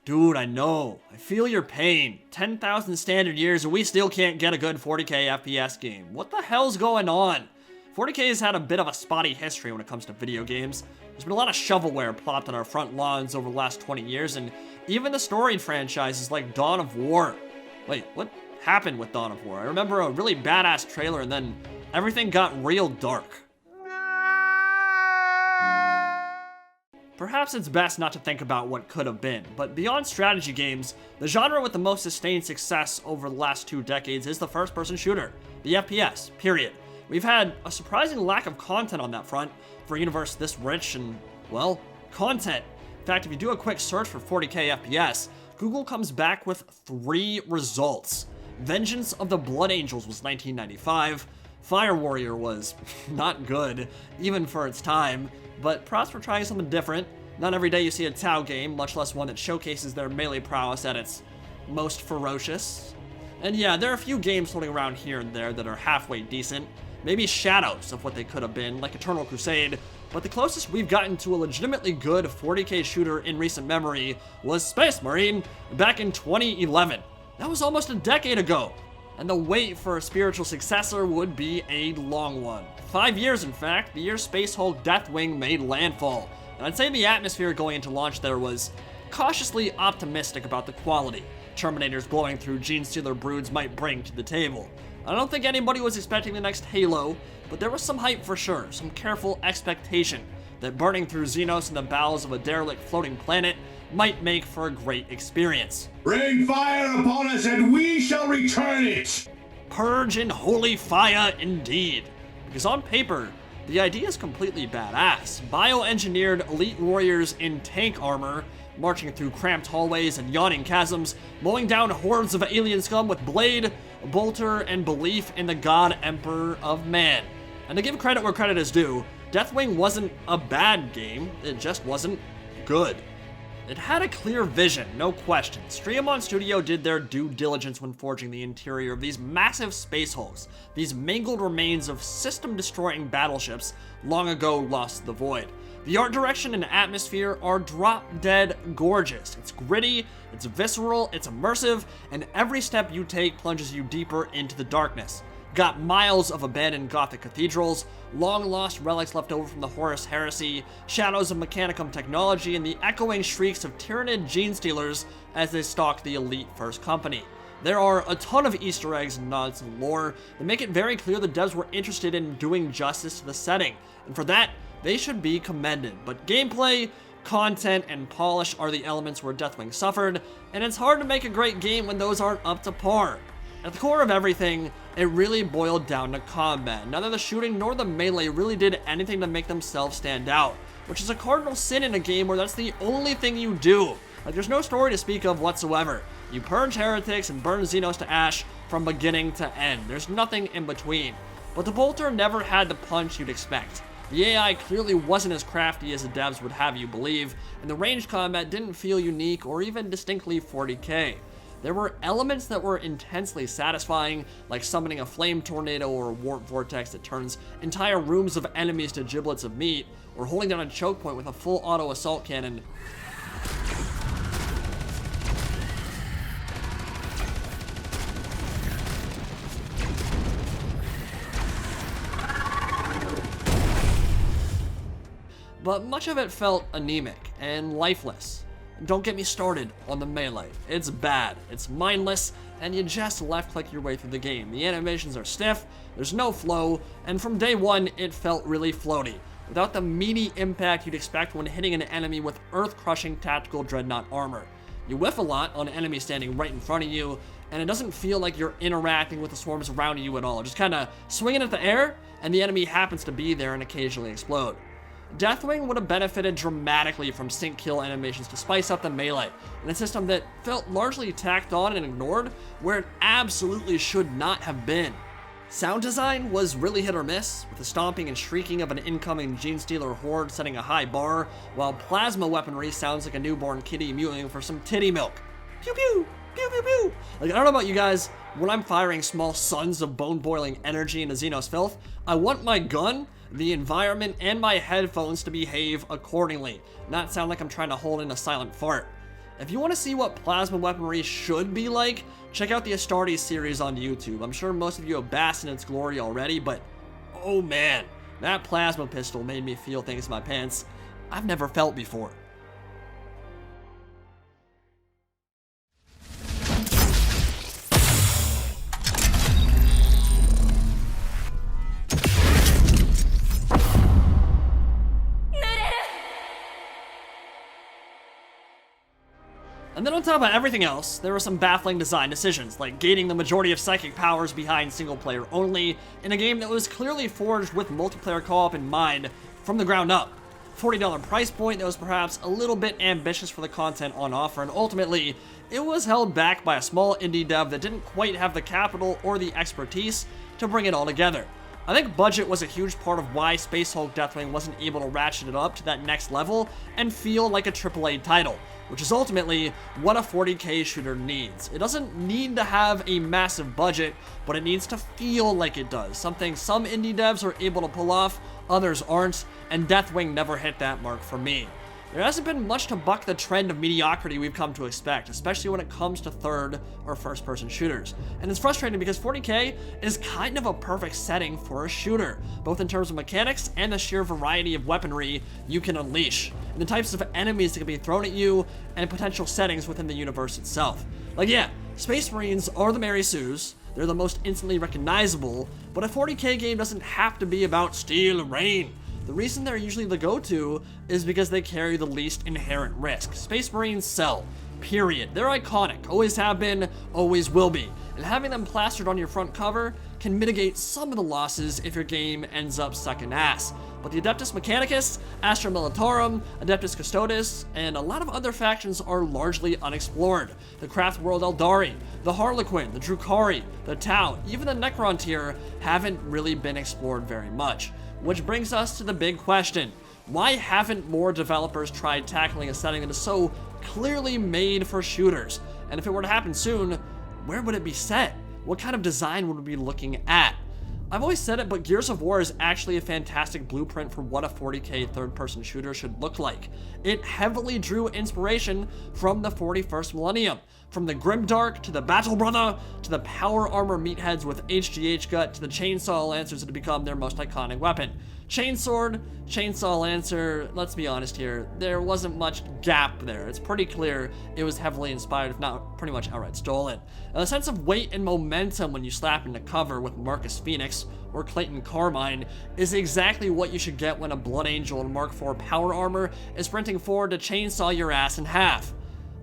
Dude, I know. I feel your pain. 10,000 standard years and we still can't get a good 40k FPS game. What the hell's going on? 40k has had a bit of a spotty history when it comes to video games. There's been a lot of shovelware plopped on our front lawns over the last 20 years, and even the storied franchises like Dawn of War. Wait, what happened with Dawn of War? I remember a really badass trailer and then everything got real dark. Perhaps it's best not to think about what could have been, but beyond strategy games, the genre with the most sustained success over the last 2 decades is the first-person shooter, the FPS, period. We've had a surprising lack of content on that front for a universe this rich and, well, content. In fact, if you do a quick search for 40k FPS, Google comes back with 3 results. Vengeance of the Blood Angels was 1995, Fire Warrior was not good, even for its time, but props for trying something different. Not every day you see a Tau game, much less one that showcases their melee prowess at its most ferocious. And yeah, there are a few games floating around here and there that are halfway decent. Maybe shadows of what they could have been, like Eternal Crusade, but the closest we've gotten to a legitimately good 40k shooter in recent memory was Space Marine back in 2011. That was almost a decade ago, and the wait for a spiritual successor would be a long one. 5 years, in fact, the year Space Hulk Deathwing made landfall, and I'd say the atmosphere going into launch there was cautiously optimistic about the quality Terminators blowing through Genestealer broods might bring to the table. I don't think anybody was expecting the next Halo, but there was some hype for sure, some careful expectation that burning through Xenos in the bowels of a derelict floating planet might make for a great experience. Bring fire upon us and we shall return it! Purge in holy fire indeed. Because on paper, the idea is completely badass. Bioengineered elite warriors in tank armor, marching through cramped hallways and yawning chasms, mowing down hordes of alien scum with blade, bolter, and belief in the god emperor of man. And to give credit where credit is due, Deathwing wasn't a bad game, it just wasn't good. It had a clear vision, no question. Streamon Studio did their due diligence when forging the interior of these massive space hulks, these mangled remains of system-destroying battleships long ago lost to the void. The art direction and atmosphere are drop-dead gorgeous. It's gritty, it's visceral, it's immersive, and every step you take plunges you deeper into the darkness. Got miles of abandoned Gothic cathedrals, long-lost relics left over from the Horus Heresy, shadows of Mechanicum technology, and the echoing shrieks of Tyranid Genestealers as they stalk the elite First Company. There are a ton of Easter eggs and nods to the lore that make it very clear the devs were interested in doing justice to the setting, and for that, they should be commended. But gameplay, content, and polish are the elements where Deathwing suffered, and it's hard to make a great game when those aren't up to par. At the core of everything, it really boiled down to combat. Neither the shooting nor the melee really did anything to make themselves stand out, which is a cardinal sin in a game where that's the only thing you do. Like, there's no story to speak of whatsoever. You purge heretics and burn Xenos to ash from beginning to end. There's nothing in between. But the bolter never had the punch you'd expect. The AI clearly wasn't as crafty as the devs would have you believe, and the ranged combat didn't feel unique or even distinctly 40k. There were elements that were intensely satisfying, like summoning a flame tornado or a warp vortex that turns entire rooms of enemies to giblets of meat, or holding down a choke point with a full auto assault cannon. But much of it felt anemic and lifeless. Don't get me started on the melee. It's bad, it's mindless, and you just left-click your way through the game. The animations are stiff, there's no flow, and from day one, it felt really floaty, without the meaty impact you'd expect when hitting an enemy with earth-crushing tactical dreadnought armor. You whiff a lot on enemies standing right in front of you, and it doesn't feel like you're interacting with the swarms around you at all. Just kinda swinging at the air, and the enemy happens to be there and occasionally explode. Deathwing would have benefited dramatically from sync kill animations to spice up the melee, in a system that felt largely tacked on and ignored where it absolutely should not have been. Sound design was really hit or miss, with the stomping and shrieking of an incoming Genestealer horde setting a high bar, while plasma weaponry sounds like a newborn kitty mewing for some titty milk. Pew pew! Pew pew pew! Like, I don't know about you guys, when I'm firing small suns of bone-boiling energy into Xenos filth, I want my gun, the environment, and my headphones to behave accordingly, not sound like I'm trying to hold in a silent fart. If you want to see what plasma weaponry should be like, check out the Astartes series on YouTube. I'm sure most of you have basked in its glory already, but oh man, that plasma pistol made me feel things in my pants I've never felt before. And then on top of everything else, there were some baffling design decisions, like gating the majority of psychic powers behind single player only, in a game that was clearly forged with multiplayer co-op in mind from the ground up. $40 price point that was perhaps a little bit ambitious for the content on offer, and ultimately, it was held back by a small indie dev that didn't quite have the capital or the expertise to bring it all together. I think budget was a huge part of why Space Hulk Deathwing wasn't able to ratchet it up to that next level and feel like a AAA title, which is ultimately what a 40k shooter needs. It doesn't need to have a massive budget, but it needs to feel like it does, something some indie devs are able to pull off, others aren't, and Deathwing never hit that mark for me. There hasn't been much to buck the trend of mediocrity we've come to expect, especially when it comes to third or first person shooters. And it's frustrating because 40k is kind of a perfect setting for a shooter, both in terms of mechanics and the sheer variety of weaponry you can unleash, and the types of enemies that can be thrown at you, and potential settings within the universe itself. Like yeah, Space Marines are the Mary Sues, they're the most instantly recognizable, but a 40k game doesn't have to be about steel and rain. The reason they're usually the go-to is because they carry the least inherent risk. Space Marines sell, period. They're iconic, always have been, always will be. And having them plastered on your front cover can mitigate some of the losses if your game ends up sucking ass. But the Adeptus Mechanicus, Astra Militarum, Adeptus Custodes, and a lot of other factions are largely unexplored. The Craft World Eldari, the Harlequin, the Drukhari, the Tau, even the Necron tier haven't really been explored very much. Which brings us to the big question. Why haven't more developers tried tackling a setting that is so clearly made for shooters? And if it were to happen soon, where would it be set? What kind of design would we be looking at? I've always said it, but Gears of War is actually a fantastic blueprint for what a 40k third-person shooter should look like. It heavily drew inspiration from the 41st millennium. From the Grimdark, to the Battle Brother, to the power armor meatheads with HGH gut, to the chainsaw lancers that have become their most iconic weapon. Chainsword, chainsaw lancer, let's be honest here, there wasn't much gap there. It's pretty clear it was heavily inspired, if not pretty much outright stolen. And the sense of weight and momentum when you slap into cover with Marcus Phoenix or Clayton Carmine is exactly what you should get when a Blood Angel and Mark IV power armor is sprinting forward to chainsaw your ass in half.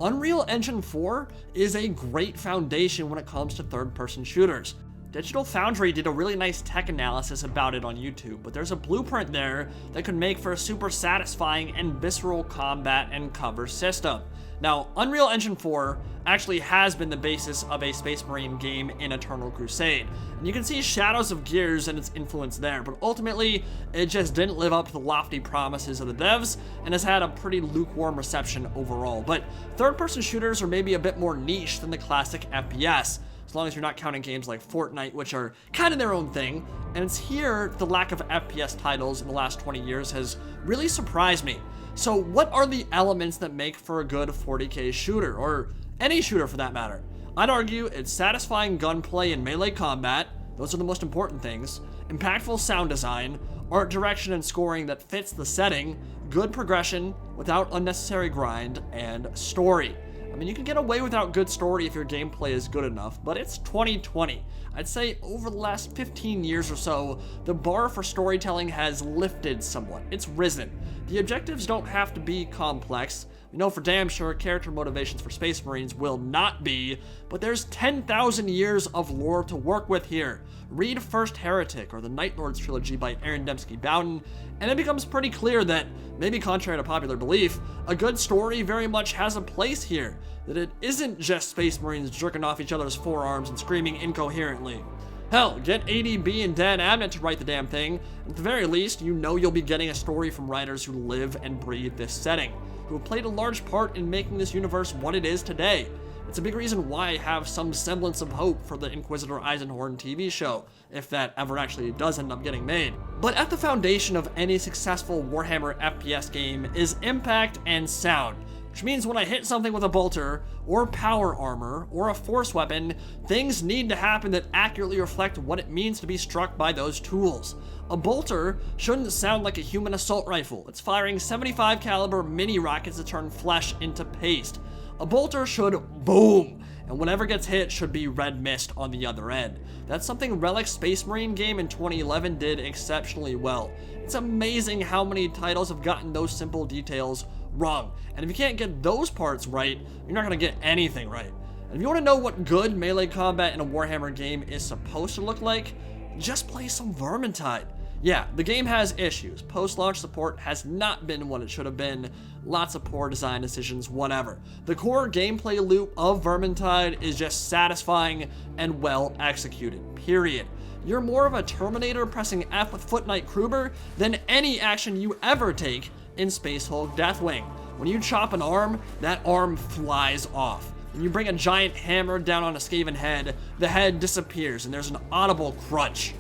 Unreal Engine 4 is a great foundation when it comes to third-person shooters. Digital Foundry did a really nice tech analysis about it on YouTube, but there's a blueprint there that could make for a super satisfying and visceral combat and cover system. Now, Unreal Engine 4 actually has been the basis of a Space Marine game in Eternal Crusade, and you can see shadows of Gears and its influence there, but ultimately, it just didn't live up to the lofty promises of the devs, and has had a pretty lukewarm reception overall. But third-person shooters are maybe a bit more niche than the classic FPS, as long as you're not counting games like Fortnite, which are kind of their own thing, and it's here the lack of FPS titles in the last 20 years has really surprised me. So what are the elements that make for a good 40k shooter, or any shooter for that matter? I'd argue it's satisfying gunplay and melee combat, those are the most important things, impactful sound design, art direction and scoring that fits the setting, good progression without unnecessary grind, and story. I mean, you can get away without good story if your gameplay is good enough, but it's 2020. I'd say over the last 15 years or so, the bar for storytelling has lifted somewhat. It's risen. The objectives don't have to be complex. We know for damn sure character motivations for Space Marines will not be, but there's 10,000 years of lore to work with here. Read First Heretic or the Night Lords trilogy by Aaron Dembski Bowden, and it becomes pretty clear that, maybe contrary to popular belief, a good story very much has a place here. That it isn't just Space Marines jerking off each other's forearms and screaming incoherently. Hell, get ADB and Dan Abnett to write the damn thing. At the very least, you know you'll be getting a story from writers who live and breathe this setting, who have played a large part in making this universe what it is today. It's a big reason why I have some semblance of hope for the Inquisitor Eisenhorn TV show, if that ever actually does end up getting made. But at the foundation of any successful Warhammer FPS game is impact and sound. which means when I hit something with a bolter, or power armor, or a force weapon, things need to happen that accurately reflect what it means to be struck by those tools. A bolter shouldn't sound like a human assault rifle. It's firing 75 caliber mini rockets to turn flesh into paste. A bolter should boom, and whatever gets hit should be red mist on the other end. That's something Relic Space Marine game in 2011 did exceptionally well. It's amazing how many titles have gotten those simple details wrong. And if you can't get those parts right, you're not going to get anything right. And if you want to know what good melee combat in a Warhammer game is supposed to look like, just play some Vermintide. Yeah, the game has issues. Post-launch support has not been what it should have been. Lots of poor design decisions, whatever. The core gameplay loop of Vermintide is just satisfying and well executed, period. You're more of a Terminator pressing F with Foot Knight Kruber than any action you ever take in Space Hulk Deathwing. When you chop an arm, that arm flies off. When you bring a giant hammer down on a Skaven head, the head disappears and there's an audible crunch.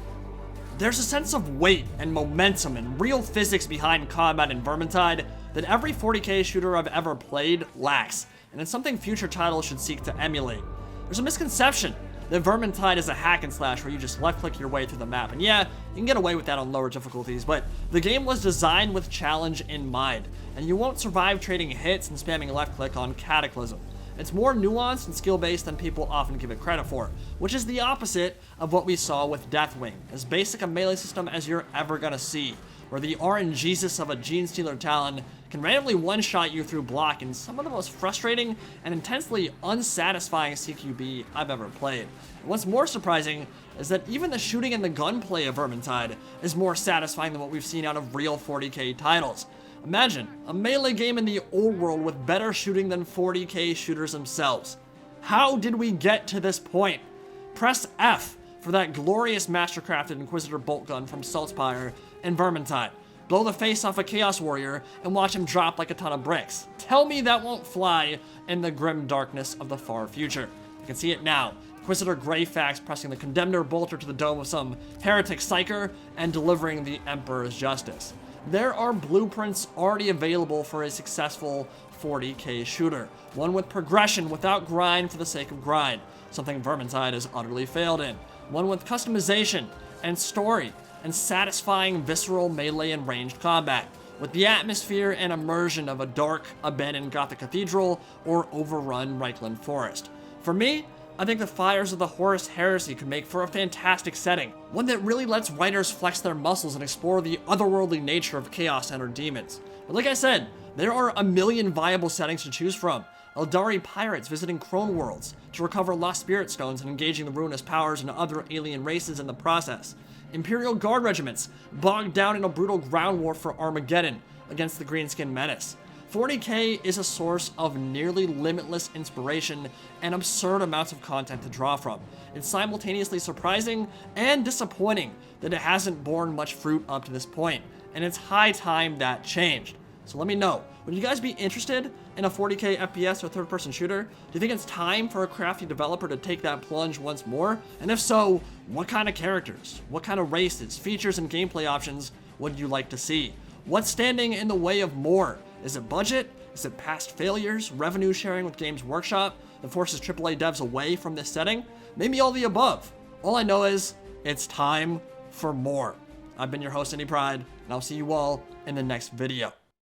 There's a sense of weight and momentum and real physics behind combat in Vermintide that every 40k shooter I've ever played lacks, and it's something future titles should seek to emulate. There's a misconception that Vermintide is a hack and slash where you just left-click your way through the map, and yeah, you can get away with that on lower difficulties, but the game was designed with challenge in mind, and you won't survive trading hits and spamming left-click on Cataclysm. It's more nuanced and skill-based than people often give it credit for, which is the opposite of what we saw with Deathwing, as basic a melee system as you're ever gonna see, where the RNGesus of a Gene Stealer Talon can randomly one-shot you through block in some of the most frustrating and intensely unsatisfying CQB I've ever played. And what's more surprising is that even the shooting and the gunplay of Vermintide is more satisfying than what we've seen out of real 40k titles. Imagine a melee game in the old world with better shooting than 40k shooters themselves. How did we get to this point? Press F for that glorious mastercrafted Inquisitor bolt gun from Saltspire and Vermintide. Blow the face off a Chaos Warrior and watch him drop like a ton of bricks. Tell me that won't fly in the grim darkness of the far future. You can see it now. Inquisitor Greyfax pressing the Condemner bolter to the dome of some heretic psyker and delivering the Emperor's justice. There are blueprints already available for a successful 40k shooter. One with progression without grind for the sake of grind, something Vermintide has utterly failed in. One with customization and story and satisfying visceral melee and ranged combat, with the atmosphere and immersion of a dark, abandoned Gothic cathedral or overrun Reichland forest. For me, I think the Fires of the Horus Heresy could make for a fantastic setting, one that really lets writers flex their muscles and explore the otherworldly nature of chaos-centered demons. But like I said, there are a million viable settings to choose from. Eldari pirates visiting Crone worlds to recover lost spirit stones and engaging the ruinous powers and other alien races in the process. Imperial Guard regiments bogged down in a brutal ground war for Armageddon against the Greenskin Menace. 40k is a source of nearly limitless inspiration and absurd amounts of content to draw from. It's simultaneously surprising and disappointing that it hasn't borne much fruit up to this point, and it's high time that changed. So let me know, would you guys be interested in a 40k FPS or third-person shooter? Do you think it's time for a crafty developer to take that plunge once more? And if so, what kind of characters, what kind of races, features, and gameplay options would you like to see? What's standing in the way of more? Is it budget? Is it past failures? Revenue sharing with Games Workshop that forces AAA devs away from this setting? Maybe all the above. All I know is, it's time for more. I've been your host, Indy Pride, and I'll see you all in the next video.